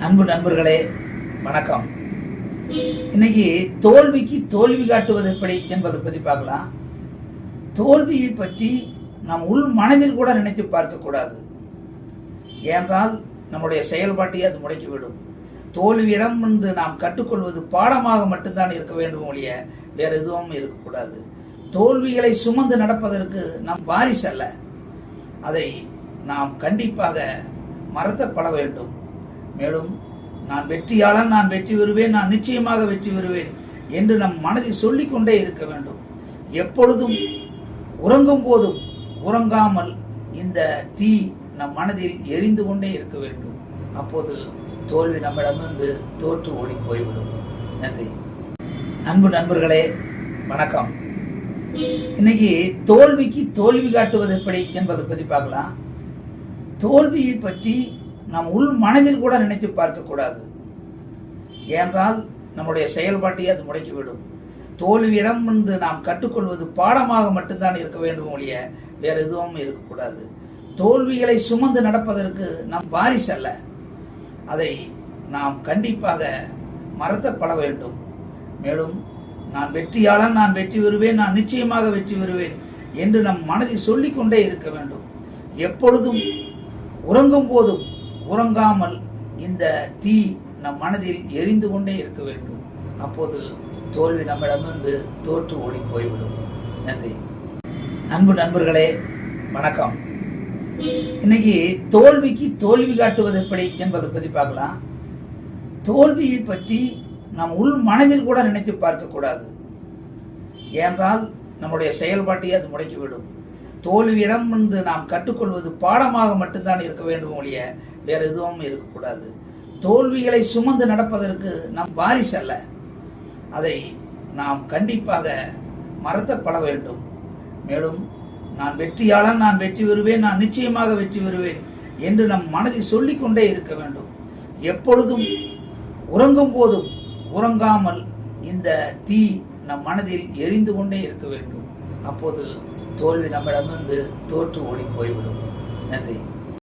அன்பு நண்பர்களே, வணக்கம். இன்னைக்கு தோல்விக்கு தோல்வி காட்டுவது எப்படி என்பதை பற்றி பார்க்கலாம். தோல்வியை பற்றி நாம் உள் மனதில் கூட நினைத்து பார்க்கக்கூடாது. ஏனென்றால் நம்முடைய செயல்பாட்டை அது முடக்கிவிடும். தோல்வியிடம் வந்து நாம் கற்றுக்கொள்வது பாடமாக மட்டும்தான் இருக்க வேண்டும் ஒழிய வேறு எதுவும் இருக்கக்கூடாது. தோல்விகளை சுமந்து நடப்பதற்கு நாம் வாரிசு அல்ல. அதை நாம் கண்டிப்பாக மறக்கப்பட வேண்டும். மேலும் நான் வெற்றியாளன், நான் வெற்றி பெறுவேன், நான் நிச்சயமாக வெற்றி பெறுவேன் என்று நம் மனதில் சொல்லிக்கொண்டே இருக்க வேண்டும். எப்பொழுதும் உறங்கும் போதும் உறங்காமல் இந்த தீ நம் மனதில் எரிந்து கொண்டே இருக்க வேண்டும். அப்போது தோல்வி நம்மிடமிருந்து தோற்று ஓடி போய்விடும். நன்றி. அன்பு நண்பர்களே, வணக்கம். இன்னைக்கு தோல்விக்கு தோல்வி காட்டுவது எப்படி என்பதை பற்றி பார்க்கலாம். தோல்வியை பற்றி நாம் உள் மனதில் கூட நினைத்து பார்க்கக்கூடாது. ஏனென்றால் நம்முடைய செயல்பாட்டை அது முடக்கிவிடும். தோல்வியிடம் வந்து நாம் கற்றுக்கொள்வது பாடமாக மட்டும்தான் இருக்க வேண்டும் ஒழிய வேறு எதுவும் இருக்கக்கூடாது. தோல்விகளை சுமந்து நடப்பதற்கு நம் வாரிசு அல்ல. அதை நாம் கண்டிப்பாக மறக்கப்பட வேண்டும். மேலும் நான் வெற்றியாளன், நான் வெற்றி பெறுவேன், நான் நிச்சயமாக வெற்றி பெறுவேன் என்று நம் மனதில் சொல்லிக்கொண்டே இருக்க வேண்டும். எப்பொழுதும் உறங்கும் போதும் உறங்காமல் இந்த தீ நம் மனதில் எரிந்து கொண்டே இருக்க வேண்டும். அப்போது தோல்வி நம்மிடமிருந்து தோற்று ஓடி போய்விடும். நன்றி. அன்பு நண்பர்களே, வணக்கம். இன்னைக்கு தோல்விக்கு தோல்வி காட்டுவது எப்படி என்பதை பற்றி பார்க்கலாம். தோல்வியை பற்றி நாம் உள் மனதில் கூட நினைத்து பார்க்கக்கூடாது. ஏனென்றால் நம்முடைய செயல்பாட்டை அது முடக்கிவிடும். தோல்வியிடம் வந்து நாம் கற்றுக்கொள்வது பாடமாக மட்டும்தான் இருக்க வேண்டும் ஒழிய வேறு எதுவும் இருக்கக்கூடாது. தோல்விகளை சுமந்து நடப்பதற்கு நம் வாரிசு அல்ல. அதை நாம் கண்டிப்பாக மறக்கப்பட வேண்டும். மேலும் நான் வெற்றியாளன், நான் வெற்றி பெறுவேன், நான் நிச்சயமாக வெற்றி பெறுவேன் என்று நம் மனதில் சொல்லிக்கொண்டே இருக்க வேண்டும். எப்பொழுதும் உறங்கும் போதும் உறங்காமல் இந்த தீ நம் மனதில் எரிந்து கொண்டே இருக்க வேண்டும். அப்போது தோல்வி நம்மிடமிருந்து தோற்று ஓடி போய்விடும். நன்றி.